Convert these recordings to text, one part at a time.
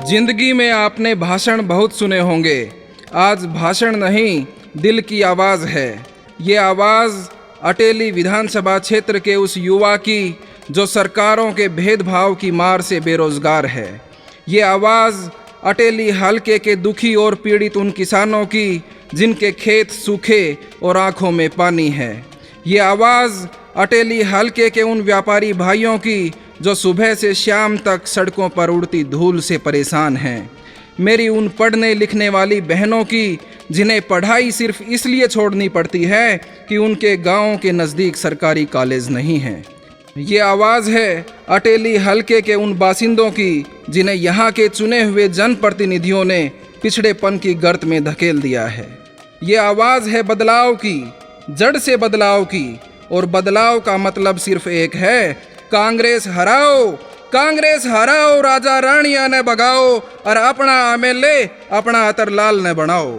जिंदगी में आपने भाषण बहुत सुने होंगे। आज भाषण नहीं, दिल की आवाज़ है। ये आवाज़ अटेली विधानसभा क्षेत्र के उस युवा की जो सरकारों के भेदभाव की मार से बेरोजगार है। ये आवाज़ अटेली हलके के दुखी और पीड़ित उन किसानों की जिनके खेत सूखे और आंखों में पानी है। ये आवाज़ अटेली हलके के उन व्यापारी भाइयों की जो सुबह से शाम तक सड़कों पर उड़ती धूल से परेशान हैं। मेरी उन पढ़ने लिखने वाली बहनों की जिन्हें पढ़ाई सिर्फ इसलिए छोड़नी पड़ती है कि उनके गांव के नज़दीक सरकारी कॉलेज नहीं है। ये आवाज़ है अटेली हलके के उन बासिंदों की जिन्हें यहाँ के चुने हुए जनप्रतिनिधियों ने पिछड़ेपन की गर्त में धकेल दिया है। ये आवाज़ है बदलाव की, जड़ से बदलाव की, और बदलाव का मतलब सिर्फ एक है, कांग्रेस हराओ, कांग्रेस हराओ, राजा रानिया ने भगाओ और अपना एमएलए अपना अतरलाल ने बनाओ।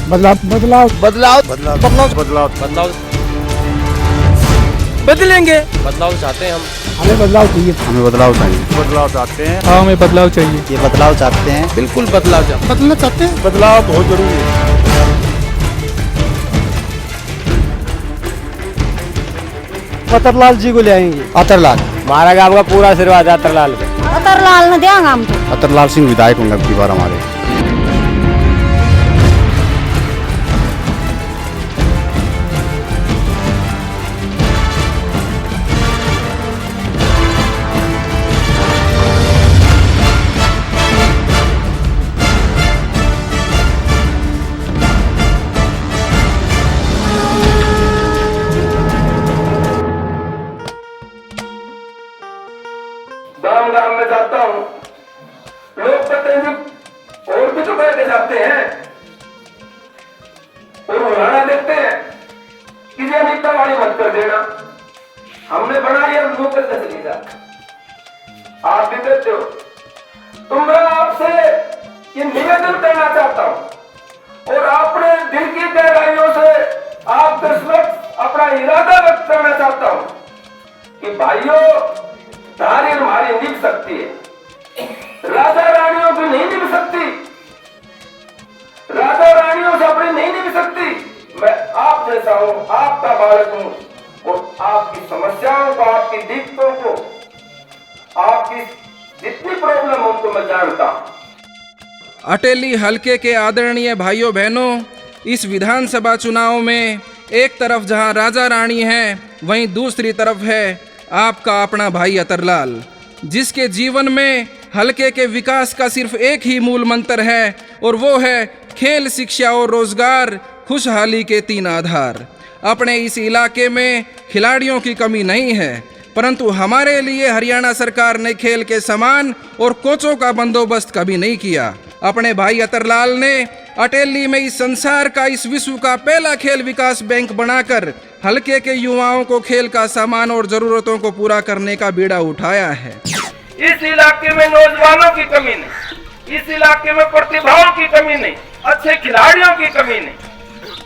बदलाव बदलाव बदलाव बदलाव बदलाव बदलाव बदलाव बदलेंगे। बदलाव चाहते हैं हम। हमें बदलाव चाहिए। हमें बदलाव चाहिए। बदलाव चाहते हैं। हाँ, हमें बदलाव चाहिए। ये बदलाव चाहते हैं। बिल्कुल बदलाव चाहते हैं। बदलना चाहते हैं। बदलाव बहुत जरूरी है। अतरलाल जी को ले आएंगे। अतरलाल, हमारा गाँव का पूरा आशीर्वाद है अतरलाल पे। अतरलाल ने देंगे हम तो। अतरलाल सिंह विधायक होंगे अब की बार हमारे। गांव गांव में जाता हूँ, लोग प्रतिनिधि और भी तो बैठे जाते हैं और उड़ाना देखते हैं कि ये नीता वाली मत कर देना, हमने बनाई है मुंह पर चली जा। आप भी देते हो, तो मैं आपसे ये निवेदन करना चाहता हूँ और अपने दिल की गहराइयों से आपके समक्ष अपना इरादा व्यक्त करना चाहता हूँ कि भाइयों, धारी हमारी निभ सकती है, राजा रानियों की नहीं निभ सकती, राजा रानियों से अपनी नहीं निभ सकती। मैं आप जैसा हूं, आपका बालक हूं और आपकी समस्याओं को, आपकी दिक्कतों को, आपकी जितनी प्रॉब्लम हो उनको मैं जानता हूं। अटेली हलके के आदरणीय भाइयों बहनों, इस विधानसभा चुनाव में एक तरफ जहां राजा रानी है, वहीं दूसरी तरफ है आपका अपना भाई अतरलाल, जिसके जीवन में हलके के विकास का सिर्फ एक ही मूल मंत्र है और वो है खेल, शिक्षा और रोजगार, खुशहाली के 3 आधार। अपने इस इलाके में खिलाड़ियों की कमी नहीं है, परंतु हमारे लिए हरियाणा सरकार ने खेल के सामान और कोचों का बंदोबस्त कभी नहीं किया। अपने भाई अतरलाल ने अटेली में इस संसार का, इस विश्व का पहला खेल विकास बैंक बनाकर हलके के युवाओं को खेल का सामान और जरूरतों को पूरा करने का बीड़ा उठाया है। इस इलाके में नौजवानों की कमी नहीं, इस इलाके में प्रतिभाओं की कमी नहीं, अच्छे खिलाड़ियों की कमी नहीं,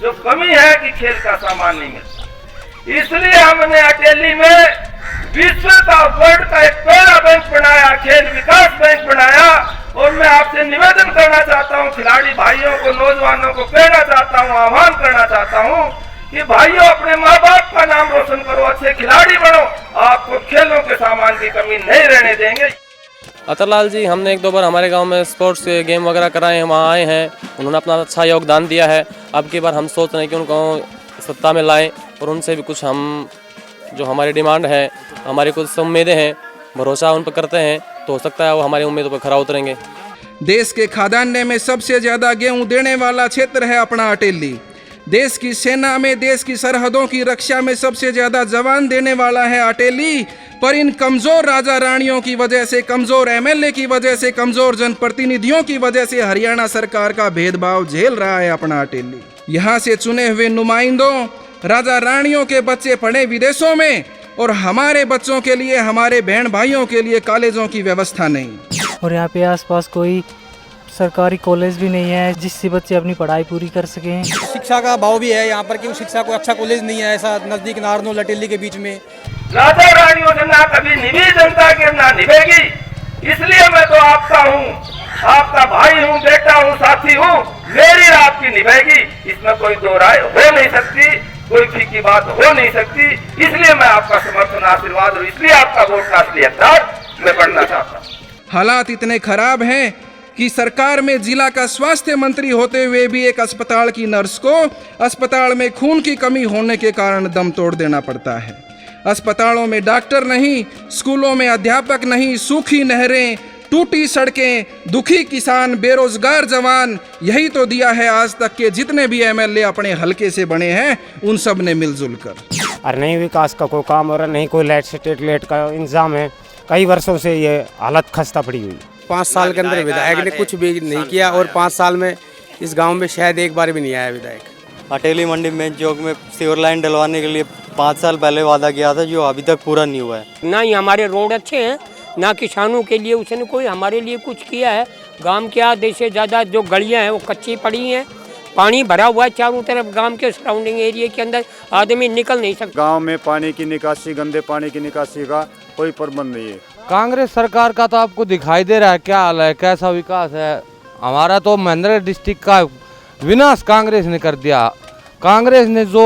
जो कमी है कि खेल का सामान नहीं मिलता। इसलिए हमने अटेली में विश्व का, वर्ल्ड का एक पहला बैंक बनाया, खेल विकास बैंक बनाया। और मैं आपसे निवेदन करना चाहता हूं, खिलाड़ी भाइयों को, नौजवानों को कहना चाहता हूं, आह्वान करना चाहता हूं कि भाइयों, अपने माँ बाप का नाम रोशन करो, अच्छे खिलाड़ी बनो, आपको खेलों के सामान की कमी नहीं रहने देंगे। अतरलाल जी, हमने 1-2 बार हमारे गांव में स्पोर्ट्स के गेम वगैरह कराए हैं, वहाँ आए हैं, उन्होंने अपना अच्छा योगदान दिया है। अब की बार हम सोच रहे हैं कि उनको सत्ता में लाएं और उनसे भी कुछ हम, जो हमारी डिमांड है, हमारी कुछ उम्मीदें हैं, भरोसा उन पर करते हैं, तो हो सकता है वो हमारी उम्मीदों पर खरा उतरेंगे। देश के खाद्यान्न में सबसे ज्यादा गेहूं देने वाला क्षेत्र है अपना अटेली। देश की सेना में, देश की सरहदों की रक्षा में सबसे ज्यादा जवान देने वाला है अटेली। पर इन कमजोर राजा रानियों की वजह से, कमजोर एमएलए की वजह से, कमजोर जनप्रतिनिधियों की वजह से हरियाणा सरकार का भेदभाव झेल रहा है अपना अटेली। यहाँ से चुने हुए नुमाइंदों, राजा रानियों के बच्चे पढ़े विदेशों में और हमारे बच्चों के लिए, हमारे बहन भाइयों के लिए कॉलेजों की व्यवस्था नहीं। और यहाँ पे आसपास कोई सरकारी कॉलेज भी नहीं है जिससे बच्चे अपनी पढ़ाई पूरी कर सकें। शिक्षा का भाव भी है यहाँ पर, क्योंकि शिक्षा को अच्छा कॉलेज नहीं है ऐसा नजदीक नारनौल लटेली के बीच में। राजा रानियों से ना कभी निभी जनता के ना निभेगी, इसलिए मैं तो आपका हूँ, आपका भाई हूँ, बेटा हूँ, साथी हूँ, मेरी रात की निभेगी, इसमें कोई दो राय हो नहीं सकती, कोई फीकी बात हो नहीं सकती। इसलिए मैं आपका समर्थन आशीर्वाद और इसलिए आपका वोट का असली हकदार मैं बनना चाहता हूँ। हालात इतने खराब हैं कि सरकार में जिला का स्वास्थ्य मंत्री होते हुए भी एक अस्पताल की नर्स को अस्पताल में खून की कमी होने के कारण दम तोड़ देना पड़ता है। अस्पतालों में डॉक्टर नहीं, स्कूलों में अध्यापक नहीं, सूखी नहरें, टूटी सड़कें, दुखी किसान, बेरोजगार जवान, यही तो दिया है आज तक के जितने भी एमएलए अपने हलके से बने हैं उन सब ने मिलजुल कर। और नहीं विकास का कोई काम हो रहा, नहीं कोई लाइट का इंतजाम है। कई वर्षों से ये हालत खस्ता पड़ी हुई। 5 साल के अंदर विधायक ने कुछ भी नहीं किया और 5 साल में इस गांव में शायद एक बार भी नहीं आया विधायक। अटेली मंडी में चौक में सीवर लाइन डलवाने के लिए 5 साल पहले वादा किया था, जो अभी तक पूरा नहीं हुआ है। ना ही हमारे रोड अच्छे हैं, ना किसानों के लिए उसने कोई हमारे लिए कुछ किया है। गांव के आधे से ज़्यादा जो गलियां हैं वो कच्ची पड़ी हैं, पानी भरा हुआ है चारों तरफ। गांव के सराउंडिंग एरिया के अंदर आदमी निकल नहीं सकता। गांव में पानी की निकासी, गंदे पानी की निकासी का कोई प्रबंध नहीं है। कांग्रेस सरकार का तो आपको दिखाई दे रहा है क्या हाल है, कैसा विकास है। हमारा तो महेंद्र डिस्ट्रिक्ट का विनाश कांग्रेस ने कर दिया। कांग्रेस ने जो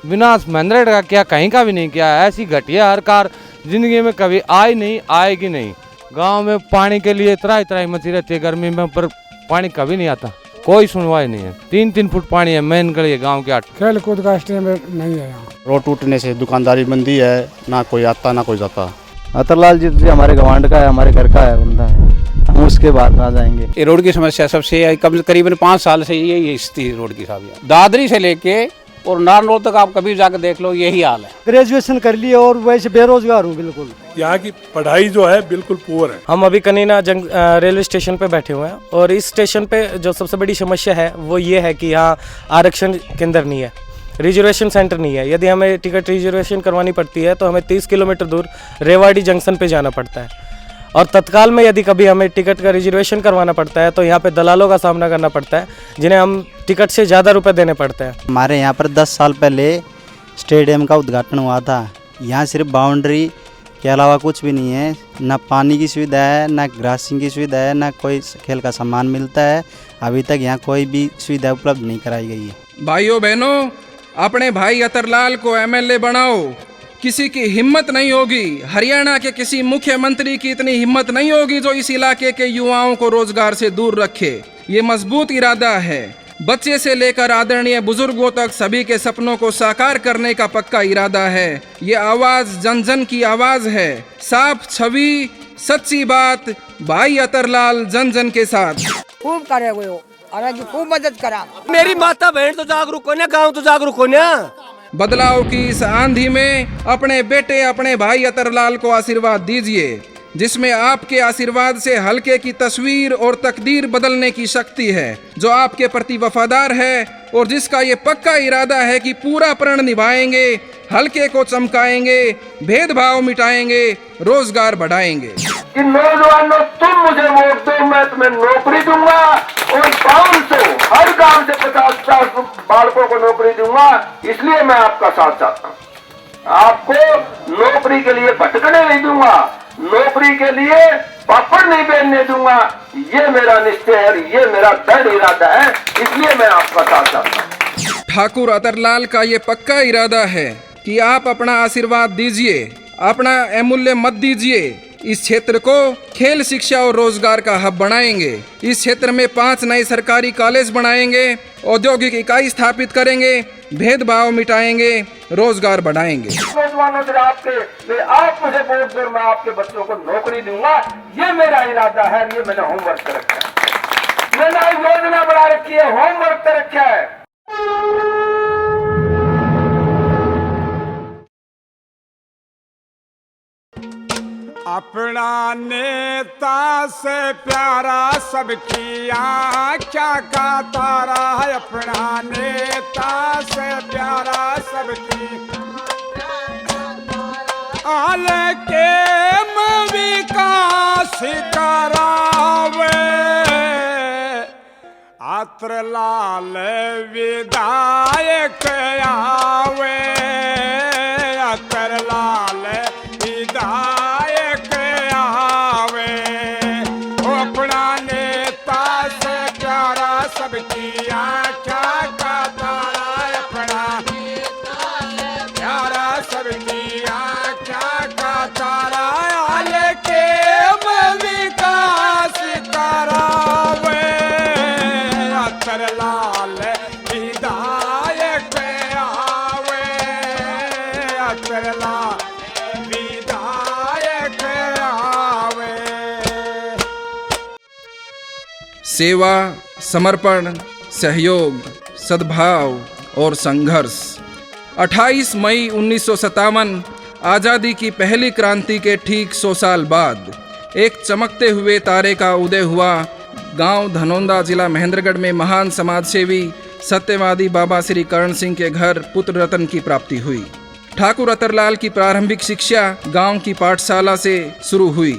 विनाश महेंद्र का किया कहीं का भी नहीं किया। ऐसी घटिया सरकार जिंदगी में कभी आई नहीं, आएगी नहीं। गांव में पानी के लिए त्राही मची रहती है गर्मी में, पर पानी कभी नहीं आता, कोई सुनवाई नहीं है। 3-3 फुट पानी है मेन गली गांव के 8। खेल कूद का स्टेडियम नहीं है यहाँ। रोड टूटने से दुकानदारी बंदी है, ना कोई आता ना कोई जाता। अतरलाल जी तो हमारे गवांड का है, हमारे घर का है बंदा है, हम उसके बाद कहाँ जाएंगे। ये रोड की समस्या सबसे करीबन 5 साल से यही स्थिति रोड की साहब। दादरी से लेके और नारनौल तक आप कभी जाकर देख लो, यही हाल है। ग्रेजुएशन कर लिए और वैसे बेरोजगार हूँ बिल्कुल। यहाँ की पढ़ाई जो है बिल्कुल पुअर है। हम अभी कनीना रेलवे स्टेशन पे बैठे हुए हैं और इस स्टेशन पे जो सबसे बड़ी समस्या है वो ये है कि यहाँ आरक्षण केंद्र नहीं है, रिजर्वेशन सेंटर नहीं है। यदि हमें टिकट रिजर्वेशन करवानी पड़ती है तो हमें 30 किलोमीटर दूर रेवाड़ी जंक्शन पे जाना पड़ता है। और तत्काल में यदि कभी हमें टिकट का रिजर्वेशन करवाना पड़ता है तो यहाँ पे दलालों का सामना करना पड़ता है, जिन्हें हम टिकट से ज़्यादा रुपए देने पड़ते हैं। हमारे यहाँ पर 10 साल पहले स्टेडियम का उद्घाटन हुआ था। यहाँ सिर्फ बाउंड्री के अलावा कुछ भी नहीं है, ना पानी की सुविधा है, ना ग्रासिंग की सुविधा है, ना कोई खेल का सामान मिलता है। अभी तक यहाँ कोई भी सुविधा उपलब्ध नहीं कराई गई है। भाइयों बहनों, अपने भाई अतरलाल को एमएलए बनाओ। किसी की हिम्मत नहीं होगी, हरियाणा के किसी मुख्यमंत्री की इतनी हिम्मत नहीं होगी जो इस इलाके के युवाओं को रोजगार से दूर रखे। ये मजबूत इरादा है। बच्चे से लेकर आदरणीय बुजुर्गों तक सभी के सपनों को साकार करने का पक्का इरादा है। ये आवाज जन जन की आवाज है। साफ छवि, सच्ची बात, भाई अतरलाल जन जन के साथ। खूब करे हुए हो और खूब मदद करा। मेरी माता बहन तो जागरूक हो ना, गाँव तो जागरूक हो ना। बदलाव की इस आंधी में अपने बेटे, अपने भाई अतरलाल को आशीर्वाद दीजिए, जिसमें आपके आशीर्वाद से हलके की तस्वीर और तकदीर बदलने की शक्ति है, जो आपके प्रति वफादार है और जिसका ये पक्का इरादा है कि पूरा प्रण निभाएंगे, हलके को चमकाएंगे, भेदभाव मिटाएंगे, रोजगार बढ़ाएंगे। कि नौजवानों, तुम मुझे वोट दो, मैं तुम्हें नौकरी दूंगा और 500 हर गांव से 50 बालकों को नौकरी दूंगा। इसलिए मैं आपका साथ चाहता हूँ। आपको नौकरी के लिए भटकने नहीं दूंगा, नौकरी के लिए पापड़ नहीं बेचने दूंगा। ये मेरा निश्चय है, ये मेरा दृढ़ इरादा है, इसलिए मैं आपका साथ चाहता हूँ। ठाकुर अतरलाल का ये पक्का इरादा है कि आप अपना आशीर्वाद दीजिए, अपना अमूल्य मत दीजिए। इस क्षेत्र को खेल, शिक्षा और रोजगार का हब बनाएंगे। इस क्षेत्र में 5 नए सरकारी कॉलेज बनाएंगे, औद्योगिक इकाई स्थापित करेंगे, भेदभाव मिटाएंगे, रोजगार बढ़ाएंगे। नौजवानों से आप मुझे वोट दो, मैं आपके बच्चों को नौकरी दूंगा। ये मेरा इरादा है, ये मैंने होमवर्क कर रखा है, मैंने योजना बना रखी है, होमवर्क कर रखा है। अपना नेता से प्यारा सबकी आँखा का तारा है। अपना नेता से प्यारा सबकी आल के विकास करावे। अत्र लाल विधायक आवे, अत्र लाल विधायक आवे, वो अपना नेता से प्यारा सबकी आँखा का तारा, अपना प्यारा सबकी आँखा का तारा, लेके विकास करावे, अतर लाल विधायक आवे, अतर लाल विधायक आवे। सेवा, समर्पण, सहयोग, सद्भाव और संघर्ष। 28 मई 1957 आज़ादी की पहली क्रांति के ठीक 100 साल बाद एक चमकते हुए तारे का उदय हुआ। गांव धनौंदा, जिला महेंद्रगढ़ में महान समाजसेवी सत्यवादी बाबा श्री करण सिंह के घर पुत्र रतन की प्राप्ति हुई। ठाकुर अतरलाल की प्रारंभिक शिक्षा गांव की पाठशाला से शुरू हुई।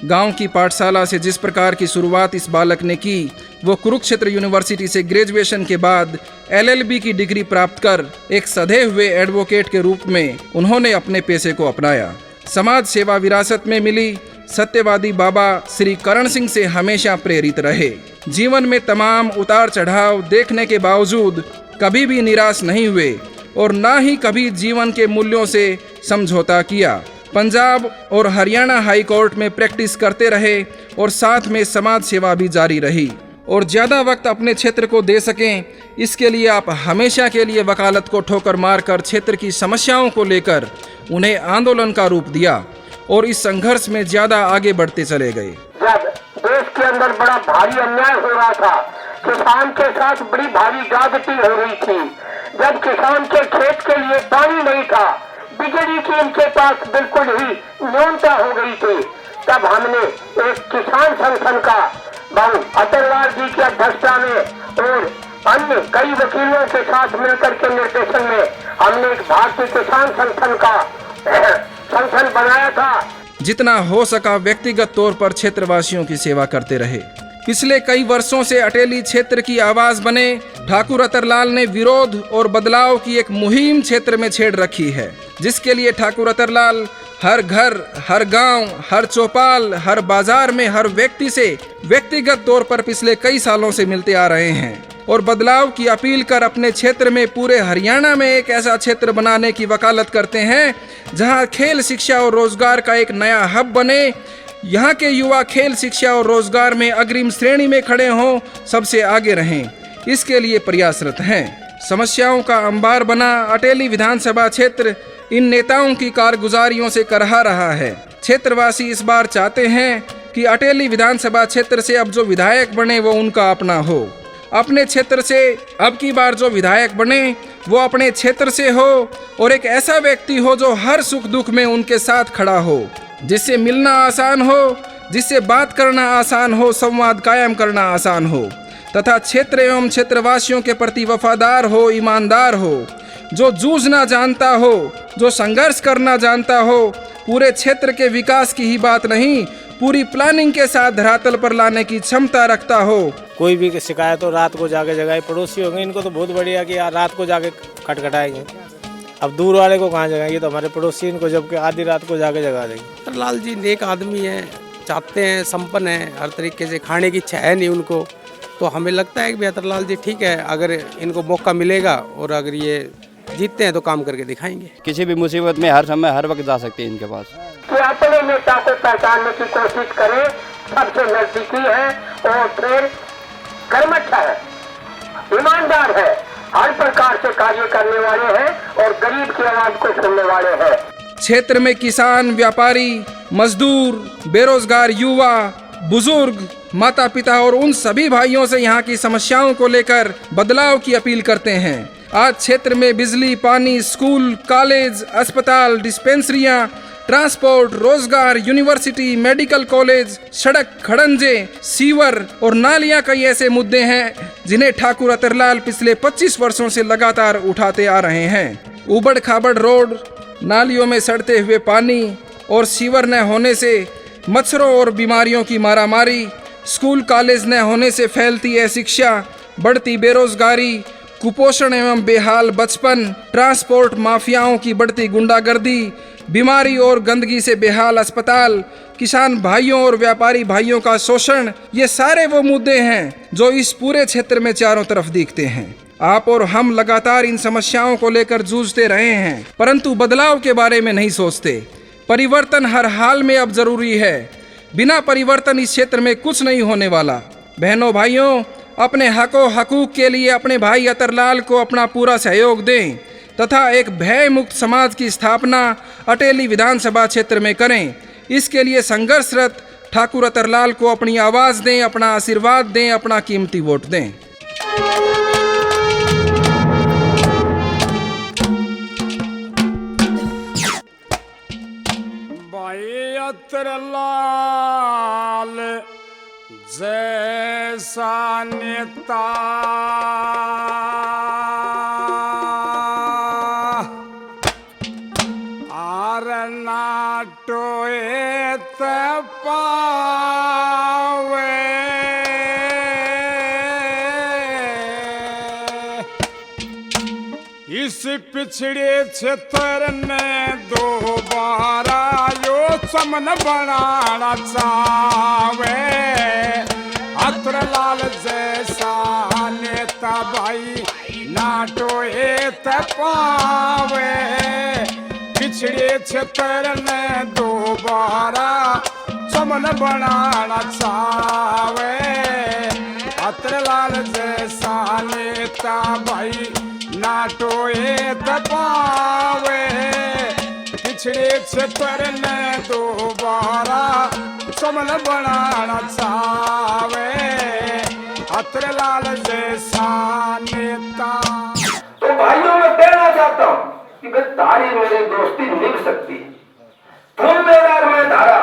गांव की पाठशाला से जिस प्रकार की शुरुआत इस बालक ने की, वो कुरुक्षेत्र यूनिवर्सिटी से ग्रेजुएशन के बाद LLB की डिग्री प्राप्त कर एक सधे हुए एडवोकेट के रूप में उन्होंने अपने पेशे को अपनाया। समाज सेवा विरासत में मिली सत्यवादी बाबा श्री करण सिंह से हमेशा प्रेरित रहे। जीवन में तमाम उतार चढ़ाव देखने के बावजूद कभी भी निराश नहीं हुए और ना ही कभी जीवन के मूल्यों से समझौता किया। पंजाब और हरियाणा हाई कोर्ट में प्रैक्टिस करते रहे और साथ में समाज सेवा भी जारी रही और ज़्यादा वक्त अपने क्षेत्र को दे सकें, इसके लिए आप हमेशा के लिए वकालत को ठोकर मारकर क्षेत्र की समस्याओं को लेकर उन्हें आंदोलन का रूप दिया और इस संघर्ष में ज़्यादा आगे बढ़ते चले गए। जब देश के अंदर बड़ा भारी अन्याय हो रहा था, किसान के साथ बड़ी भारी ज्यादती हो रही थी, जब किसान के खेत के लिए पानी नहीं था, बिजली की इनके पास बिल्कुल ही न्यूनता हो गई थी, तब हमने एक किसान संगठन का बाबू अतरलाल जी की अध्यक्षता में और अन्य कई वकीलों के साथ मिलकर के निर्देशन में हमने एक भारतीय किसान संगठन का संगठन बनाया था। जितना हो सका व्यक्तिगत तौर पर क्षेत्रवासियों की सेवा करते रहे। पिछले कई वर्षों से अटेली क्षेत्र की आवाज बने ठाकुर अतरलाल ने विरोध और बदलाव की एक मुहिम क्षेत्र में छेड़ रखी है, जिसके लिए ठाकुर अतरलाल हर घर, हर गांव, हर चौपाल, हर बाजार में हर व्यक्ति से व्यक्तिगत तौर पर पिछले कई सालों से मिलते आ रहे हैं और बदलाव की अपील कर अपने क्षेत्र में पूरे हरियाणा में एक ऐसा क्षेत्र बनाने की वकालत करते हैं जहां खेल, शिक्षा और रोजगार का एक नया हब बने। यहाँ के युवा खेल, शिक्षा और रोजगार में अग्रिम श्रेणी में खड़े हों, सबसे आगे रहें, इसके लिए प्रयासरत हैं। समस्याओं का अंबार बना अटेली विधानसभा क्षेत्र इन नेताओं की कारगुजारियों से करहा रहा है। क्षेत्रवासी इस बार चाहते हैं कि अटेली विधानसभा क्षेत्र से अब जो विधायक बने वो उनका अपना हो। अपने क्षेत्र से अब की बार जो विधायक बने वो अपने क्षेत्र से हो और एक ऐसा व्यक्ति हो जो हर सुख दुख में उनके साथ खड़ा हो, जिससे मिलना आसान हो, जिससे बात करना आसान हो, संवाद कायम करना आसान हो तथा क्षेत्र एवं क्षेत्रवासियों के प्रति वफादार हो, ईमानदार हो, जो जूझना जानता हो, जो संघर्ष करना जानता हो, पूरे क्षेत्र के विकास की ही बात नहीं पूरी प्लानिंग के साथ धरातल पर लाने की क्षमता रखता हो। कोई भी शिकायत हो रात को जाके जगाए, पड़ोसी होंगे इनको तो बहुत बढ़िया कि यार रात को जाके खटखटाएंगे। अब दूर वाले को कहाँ जगाएंगे, तो हमारे पड़ोसी इनको जबकि आधी रात को जाके जगा देंगे। अतरलाल जी नेक आदमी हैं, चाहते हैं, संपन्न हैं, हर तरीके से खाने की इच्छा है नहीं उनको, तो हमें लगता है कि अतरलाल जी ठीक है, अगर इनको मौका मिलेगा और अगर ये जीतते हैं तो काम करके दिखाएंगे। किसी भी मुसीबत में हर समय हर वक्त जा सकते हैं इनके पास। कि अपने नेता को पहचानने की कोशिश करें, सबसे नजदीकी है और फिर कर्मठ है, ईमानदार है, हर प्रकार से कार्य करने वाले हैं और गरीब की आवाज को सुनने वाले हैं। क्षेत्र में किसान, व्यापारी, मजदूर, बेरोजगार युवा, बुजुर्ग, माता पिता और उन सभी भाइयों से यहाँ की समस्याओं को लेकर बदलाव की अपील करते हैं। आज क्षेत्र में बिजली, पानी, स्कूल, कॉलेज, अस्पताल, डिस्पेंसरियां, ट्रांसपोर्ट, रोजगार, यूनिवर्सिटी, मेडिकल कॉलेज, सड़क, खड़ंजे, सीवर और नालियां कई ऐसे मुद्दे हैं जिन्हें ठाकुर अतरलाल पिछले 25 वर्षों से लगातार उठाते आ रहे हैं। उबड़ खाबड़ रोड, नालियों में सड़ते हुए पानी और सीवर न होने से मच्छरों और बीमारियों की मारामारी, स्कूल कॉलेज न होने से फैलती अशिक्षा, बढ़ती बेरोजगारी, कुपोषण एवं बेहाल बचपन, ट्रांसपोर्ट माफियाओं की बढ़ती गुंडागर्दी, बीमारी और गंदगी से बेहाल अस्पताल, किसान भाइयों और व्यापारी भाइयों का शोषण, ये सारे वो मुद्दे हैं जो इस पूरे क्षेत्र में चारों तरफ दिखते हैं। आप और हम लगातार इन समस्याओं को लेकर जूझते रहे हैं, परंतु बदलाव के बारे में नहीं सोचते। परिवर्तन हर हाल में अब जरूरी है। बिना परिवर्तन इस क्षेत्र में कुछ नहीं होने वाला। बहनों भाइयों, अपने हकूक के लिए अपने भाई अतरलाल को अपना पूरा सहयोग दें तथा एक भय मुक्त समाज की स्थापना अटेली विधानसभा क्षेत्र में करें। इसके लिए संघर्षरत ठाकुर अतरलाल को अपनी आवाज़ दें, अपना आशीर्वाद दें, अपना कीमती वोट दें। भाई अतरलाल जैसा नेता आर नाटोए पावे, इस पिछड़े क्षेत्र ने दोबारा यो चमन बनाना चावे। अतरलाल जैसा नेता भाई नाटोए पावे, पिछड़े क्षेत्र ने दोबारा चमन बनाना चावे। अतरलाल जैसा नेता भाई नाटोए पावे, पिछड़े क्षेत्र में दोबारा चमन बनाना चावे। अतरलाल जैसा नेता। तो भाइयों मैं कहना चाहता हूँ कि भाई तारी मेरी दोस्ती निभ सकती है, तुम मेरा और मैं धारा।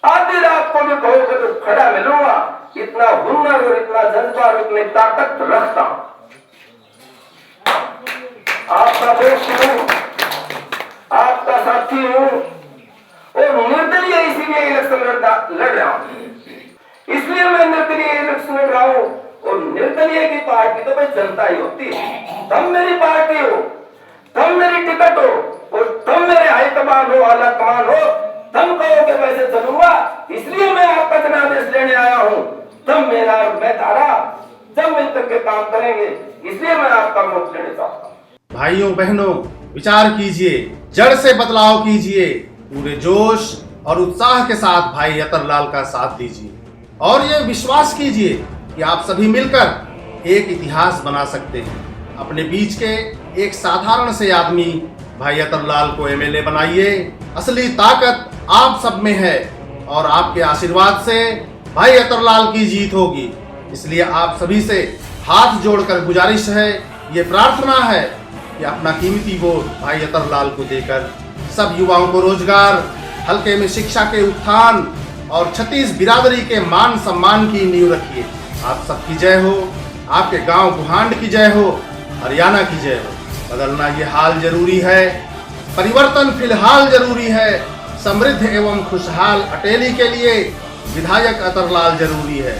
आधी रात को भी कहोगे तो खड़ा मिलूंगा। इतना हुनर और इतना जज्बा और इतनी ताकत रखता हूं। आपका दोस्त हूं, आपका साथी हूं और निर्दलीय इसीलिए इलेक्शन लड़ रहा हूं। इसलिए मैं निर्दलीय इलेक्शन लड़ रहा हूं। और निर्दलीय की पार्टी तो भाई जनता ही होती है। तुम मेरी पार्टी हो, तुम मेरी टिकट हो और तुम मेरे हाईकमान हो, आला कमान हो। तुम कहो कि वैसे चलूंगा, इसलिए मैं आपका जनादेश लेने आया हूं। तुम मेरा और मैं तारा जब मिलकर के काम करेंगे, इसलिए मैं आपका वोट लेने चाहता हूं। भाइयों बहनों, विचार कीजिए, जड़ से बदलाव कीजिए, पूरे जोश और उत्साह के साथ भाई अतरलाल का साथ दीजिए और ये विश्वास कीजिए कि आप सभी मिलकर एक इतिहास बना सकते हैं। अपने बीच के एक साधारण से आदमी भाई अतरलाल को एमएलए बनाइए। असली ताकत आप सब में है और आपके आशीर्वाद से भाई अतरलाल की जीत होगी। इसलिए आप सभी से हाथ जोड़कर गुजारिश है, ये प्रार्थना है कि अपना कीमती वोट भाई अतरलाल को देकर सब युवाओं को रोजगार, हल्के में शिक्षा के उत्थान और 36 बिरादरी के मान सम्मान की नींव रखिए। आप सबकी जय हो, आपके गांव गुहांड की जय हो, हरियाणा की जय हो। बदलना ये हाल जरूरी है, परिवर्तन फिलहाल जरूरी है। समृद्ध एवं खुशहाल अटेली के लिए विधायक अतरलाल जरूरी है।